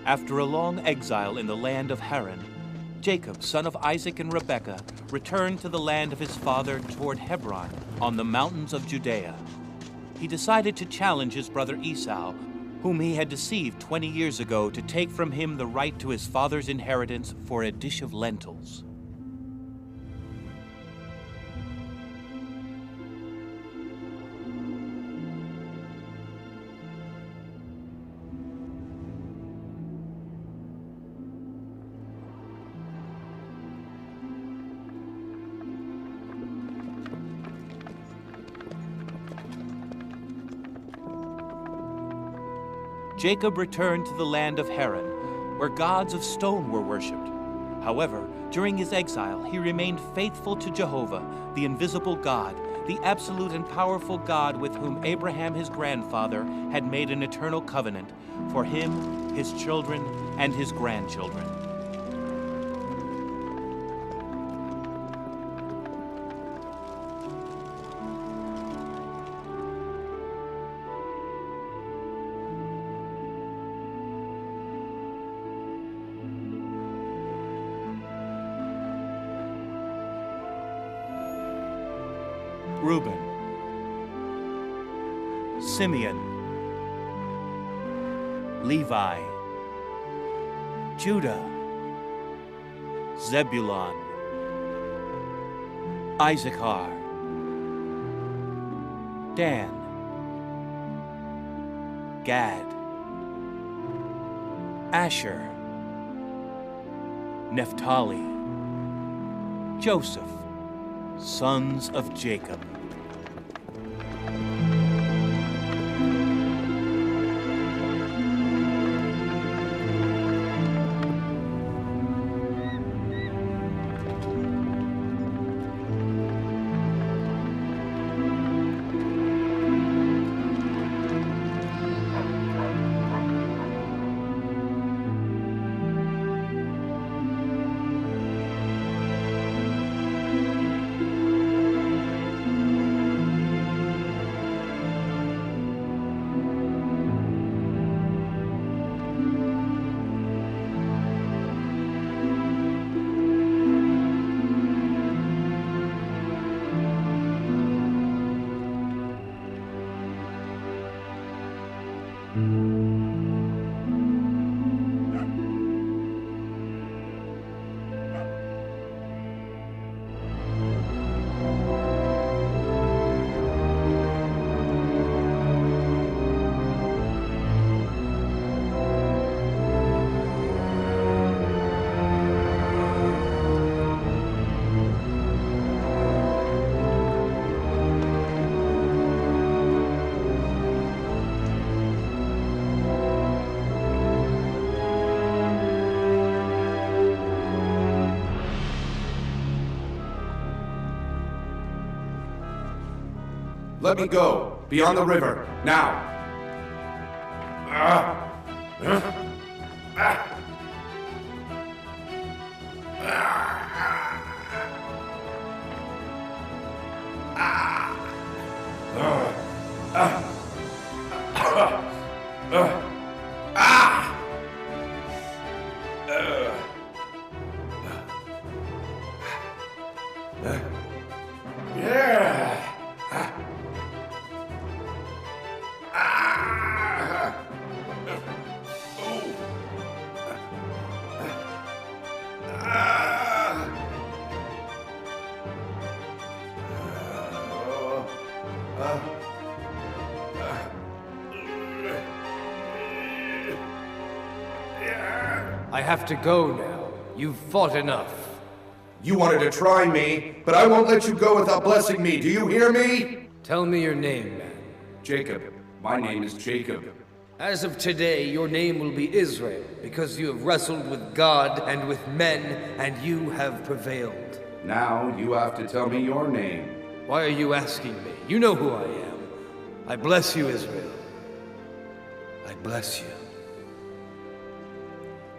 After a long exile in the land of Haran, Jacob, son of Isaac and Rebekah, returned to the land of his father toward Hebron on the mountains of Judea. He decided to challenge his brother Esau, whom he had deceived 20 years ago, to take from him the right to his father's inheritance for a dish of lentils. Jacob returned to the land of Haran, where gods of stone were worshipped. However, during his exile, he remained faithful to Jehovah, the invisible God, the absolute and powerful God with whom Abraham, his grandfather, had made an eternal covenant for him, his children, and his grandchildren. Reuben, Simeon, Levi, Judah, Zebulun, Issachar, Dan, Gad, Asher, Naphtali, Joseph, sons of Jacob. Let me go, beyond the river, now. I have to go now. You've fought enough. You wanted to try me, but I won't let you go without blessing me. Do you hear me? Tell me your name, man. Jacob. My name is Jacob. As of today, your name will be Israel, because you have wrestled with God and with men, and you have prevailed. Now you have to tell me your name. Why are you asking me? You know who I am. I bless you, Israel. I bless you.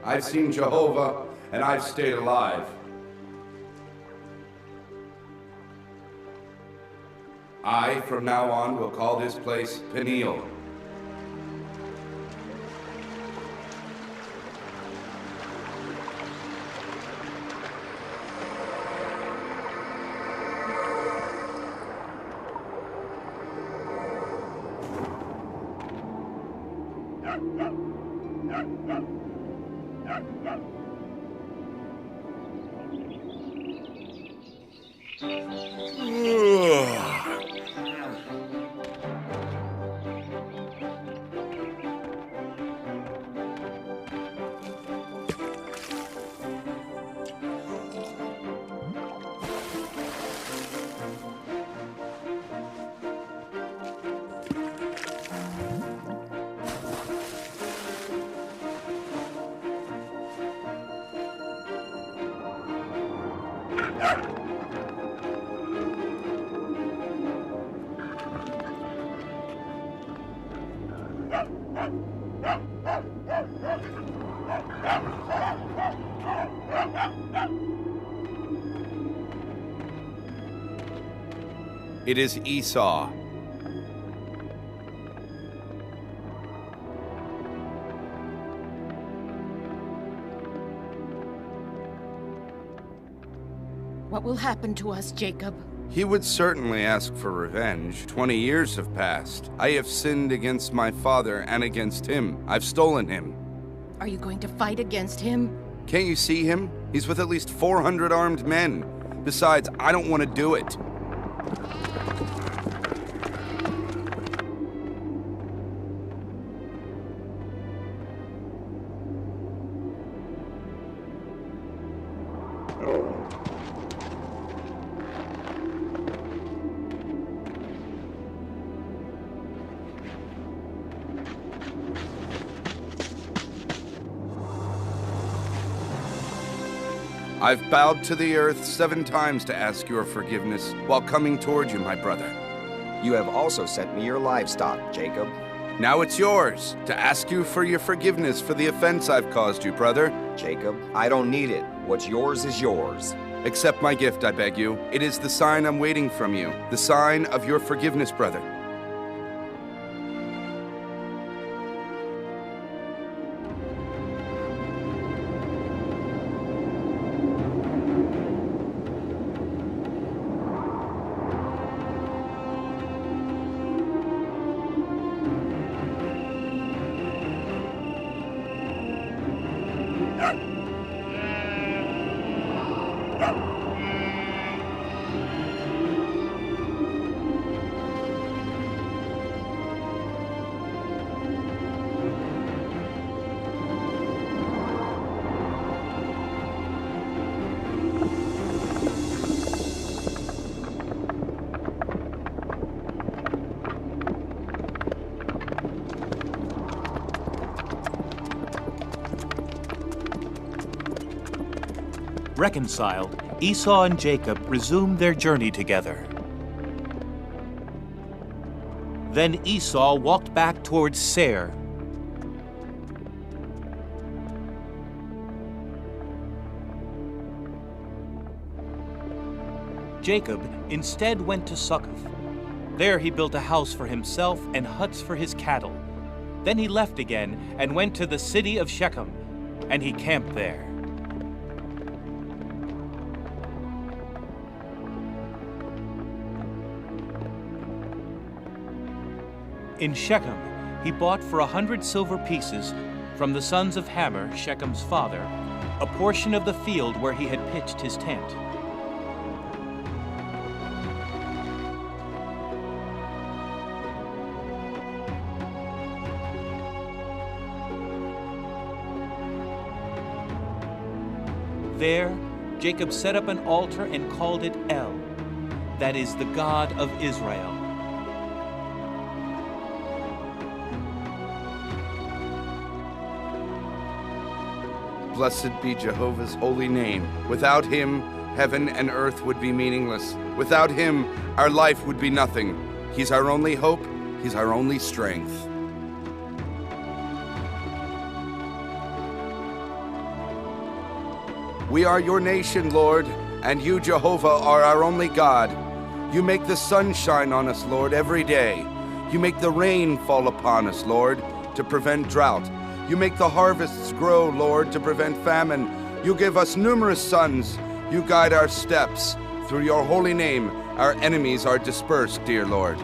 I've seen Jehovah, and I've stayed alive. I, from now on, will call this place Peniel. It is Esau. What will happen to us, Jacob? He would certainly ask for revenge. 20 years have passed. I have sinned against my father and against him. I've stolen him. Are you going to fight against him? Can't you see him? He's with at least 400 armed men. Besides, I don't want to do it. I've bowed to the earth 7 times to ask your forgiveness while coming toward you, my brother. You have also sent me your livestock, Jacob. Now it's yours to ask you for your forgiveness for the offense I've caused you, brother. Jacob, I don't need it. What's yours is yours. Accept my gift, I beg you. It is the sign I'm waiting from you, the sign of your forgiveness, brother. Reconciled, Esau and Jacob resumed their journey together. Then Esau walked back towards Seir. Jacob instead went to Succoth. There he built a house for himself and huts for his cattle. Then he left again and went to the city of Shechem, and he camped there. In Shechem, he bought for 100 silver pieces from the sons of Hamor, Shechem's father, a portion of the field where he had pitched his tent. There, Jacob set up an altar and called it El, that is, the God of Israel. Blessed be Jehovah's holy name. Without him, heaven and earth would be meaningless. Without him, our life would be nothing. He's our only hope. He's our only strength. We are your nation, Lord, and you, Jehovah, are our only God. You make the sun shine on us, Lord, every day. You make the rain fall upon us, Lord, to prevent drought. You make the harvests grow, Lord, to prevent famine. You give us numerous sons. You guide our steps. Through your holy name, our enemies are dispersed, dear Lord.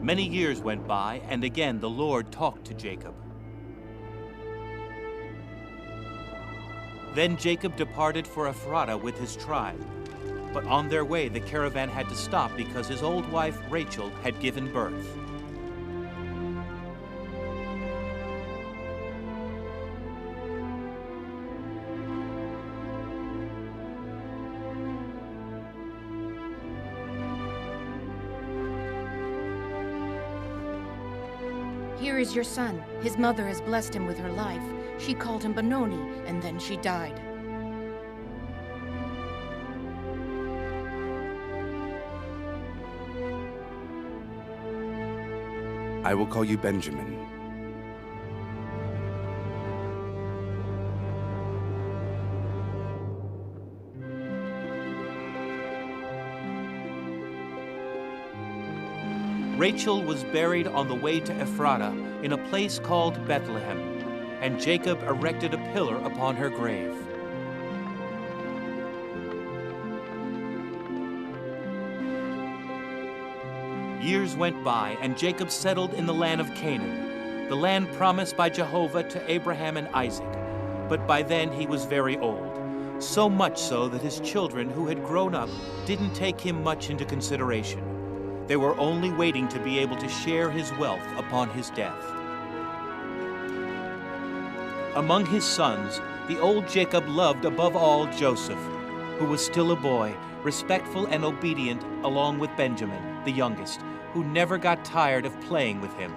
Many years went by, and again the Lord talked to Jacob. Then Jacob departed for Ephrata with his tribe. But on their way, the caravan had to stop because his old wife, Rachel, had given birth. Here is your son. His mother has blessed him with her life. She called him Benoni, and then she died. I will call you Benjamin. Rachel was buried on the way to Ephrata in a place called Bethlehem, and Jacob erected a pillar upon her grave. Years went by, and Jacob settled in the land of Canaan, the land promised by Jehovah to Abraham and Isaac. But by then he was very old, so much so that his children, who had grown up, didn't take him much into consideration. They were only waiting to be able to share his wealth upon his death. Among his sons, the old Jacob loved above all Joseph, who was still a boy, respectful and obedient, along with Benjamin, the youngest, who never got tired of playing with him.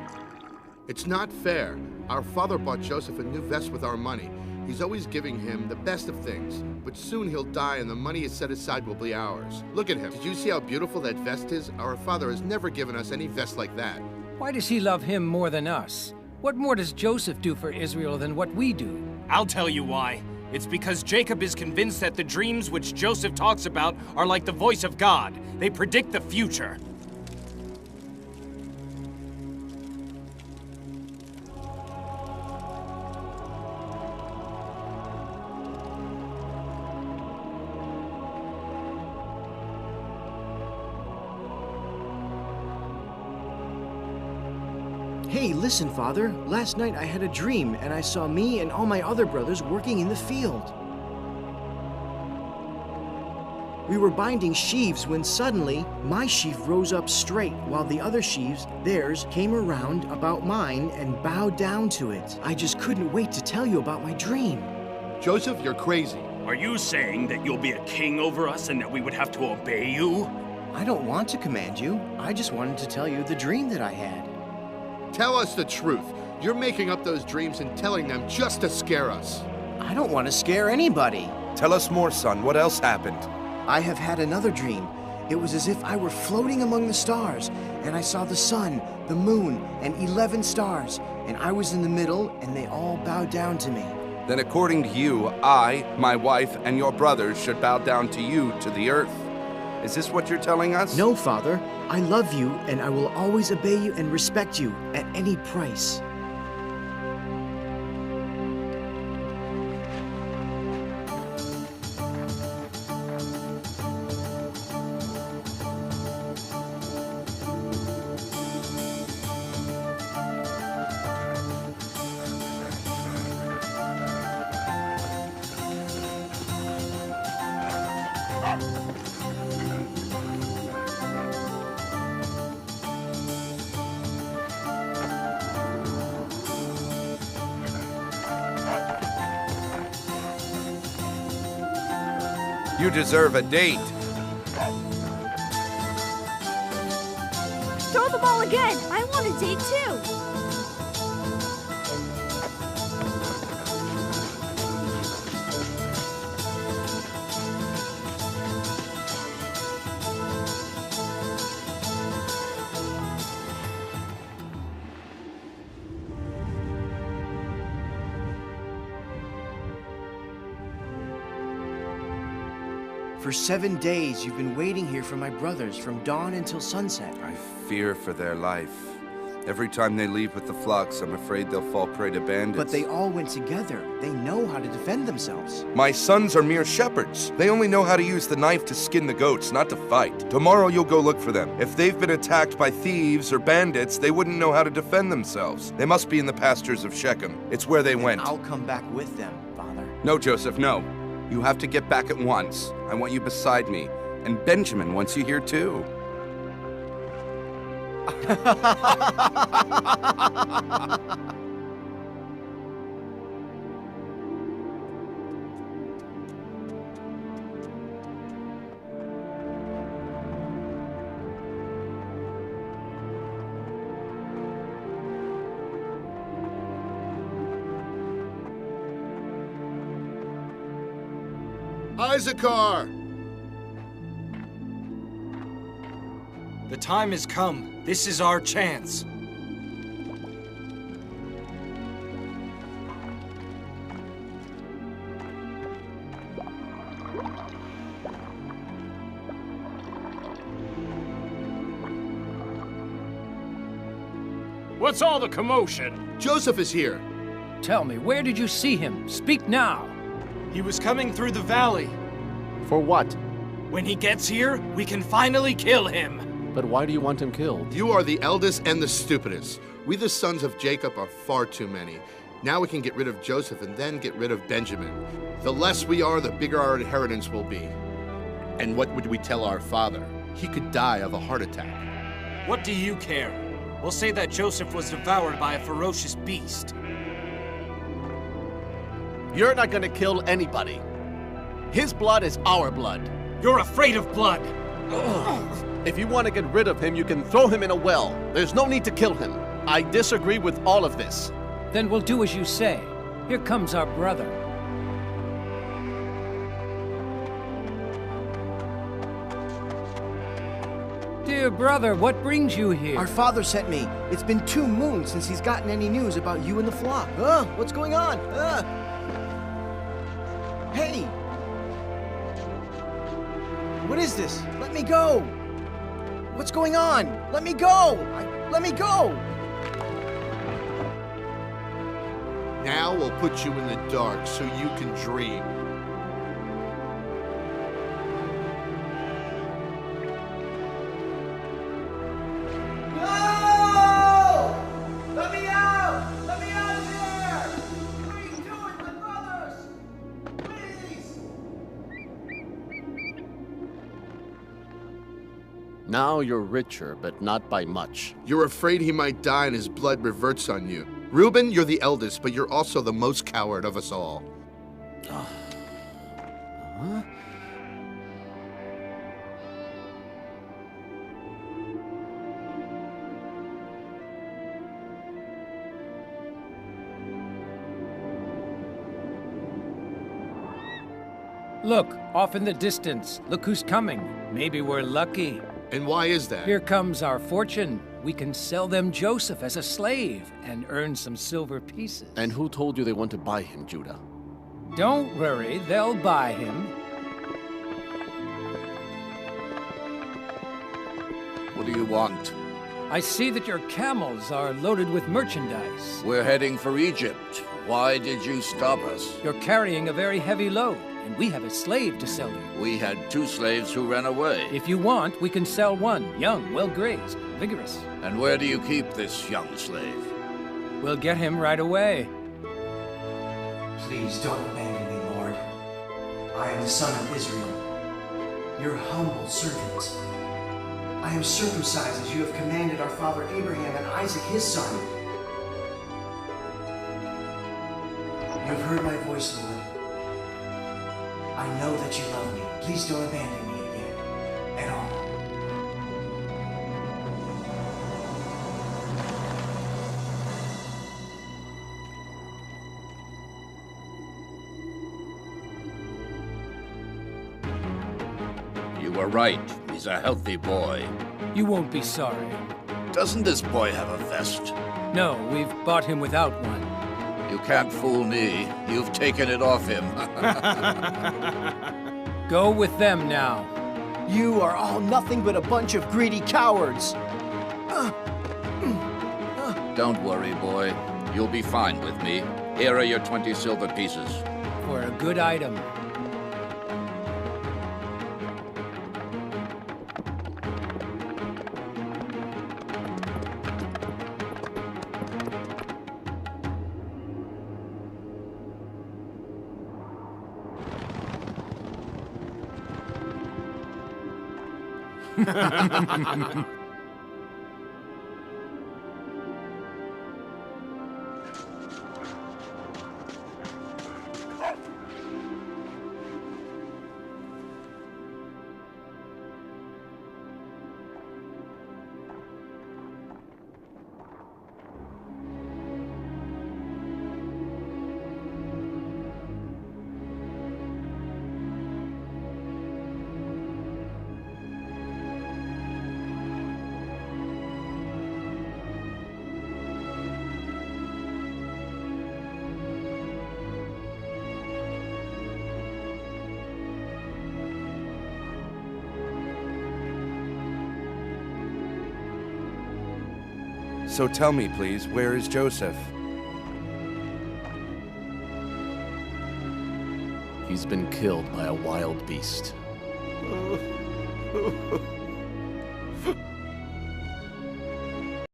It's not fair. Our father bought Joseph a new vest with our money. He's always giving him the best of things, but soon he'll die and the money is set aside will be ours. Look at him. Did you see how beautiful that vest is? Our father has never given us any vest like that. Why does he love him more than us? What more does Joseph do for Israel than what we do? I'll tell you why. It's because Jacob is convinced that the dreams which Joseph talks about are like the voice of God. They predict the future. Hey, listen, Father. Last night I had a dream, and I saw me and all my other brothers working in the field. We were binding sheaves when suddenly my sheaf rose up straight, while the other sheaves, theirs, came around about mine and bowed down to it. I just couldn't wait to tell you about my dream. Joseph, you're crazy. Are you saying that you'll be a king over us and that we would have to obey you? I don't want to command you. I just wanted to tell you the dream that I had. Tell us the truth. You're making up those dreams and telling them just to scare us. I don't want to scare anybody. Tell us more, son. What else happened? I have had another dream. It was as if I were floating among the stars, and I saw the sun, the moon, and 11 stars, and I was in the middle, and they all bowed down to me. Then according to you, I, my wife, and your brothers should bow down to you, to the earth. Is this what you're telling us? No, Father. I love you, and I will always obey you and respect you at any price. You deserve a date. Throw the ball again! I want a date too! For 7 days, you've been waiting here for my brothers from dawn until sunset. I fear for their life. Every time they leave with the flocks, I'm afraid they'll fall prey to bandits. But they all went together. They know how to defend themselves. My sons are mere shepherds. They only know how to use the knife to skin the goats, not to fight. Tomorrow you'll go look for them. If they've been attacked by thieves or bandits, they wouldn't know how to defend themselves. They must be in the pastures of Shechem. It's where they went. I'll come back with them, Father. No, Joseph, no. You have to get back at once. I want you beside me. And Benjamin wants you here too. Issachar! The time has come. This is our chance. What's all the commotion? Joseph is here. Tell me, where did you see him? Speak now. He was coming through the valley. For what? When he gets here, we can finally kill him. But why do you want him killed? You are the eldest and the stupidest. We the sons of Jacob are far too many. Now we can get rid of Joseph and then get rid of Benjamin. The less we are, the bigger our inheritance will be. And what would we tell our father? He could die of a heart attack. What do you care? We'll say that Joseph was devoured by a ferocious beast. You're not gonna kill anybody. His blood is our blood. You're afraid of blood. If you want to get rid of him, you can throw him in a well. There's no need to kill him. I disagree with all of this. Then we'll do as you say. Here comes our brother. Dear brother, what brings you here? Our father sent me. It's been 2 moons since he's gotten any news about you and the flock. What's going on? Hey! What is this? Let me go! What's going on? Let me go! Let me go! Now we'll put you in the dark so you can dream. No! Let me out! Let me out of here! Please do it, my brothers! Please! Now you're richer, but not by much. You're afraid he might die and his blood reverts on you. Reuben, you're the eldest, but you're also the most coward of us all. Huh? Look, off in the distance. Look who's coming. Maybe we're lucky. And why is that? Here comes our fortune. We can sell them Joseph as a slave and earn some silver pieces. And who told you they want to buy him, Judah? Don't worry, they'll buy him. What do you want? I see that your camels are loaded with merchandise. We're heading for Egypt. Why did you stop us? You're carrying a very heavy load, and we have a slave to sell you. We had 2 slaves who ran away. If you want, we can sell one, young, well-grazed, vigorous. And where do you keep this young slave? We'll get him right away. Please don't abandon me, Lord. I am the son of Israel, your humble servant. I am circumcised as you have commanded our father Abraham and Isaac his son. You have heard my voice, Lord. I know that you love me. Please don't abandon me again, at all. You were right. He's a healthy boy. You won't be sorry. Doesn't this boy have a vest? No, we've bought him without one. You can't fool me. You've taken it off him. Go with them now. You are all nothing but a bunch of greedy cowards. Don't worry, boy. You'll be fine with me. Here are your 20 silver pieces. For a good item. So tell me, please, where is Joseph? He's been killed by a wild beast.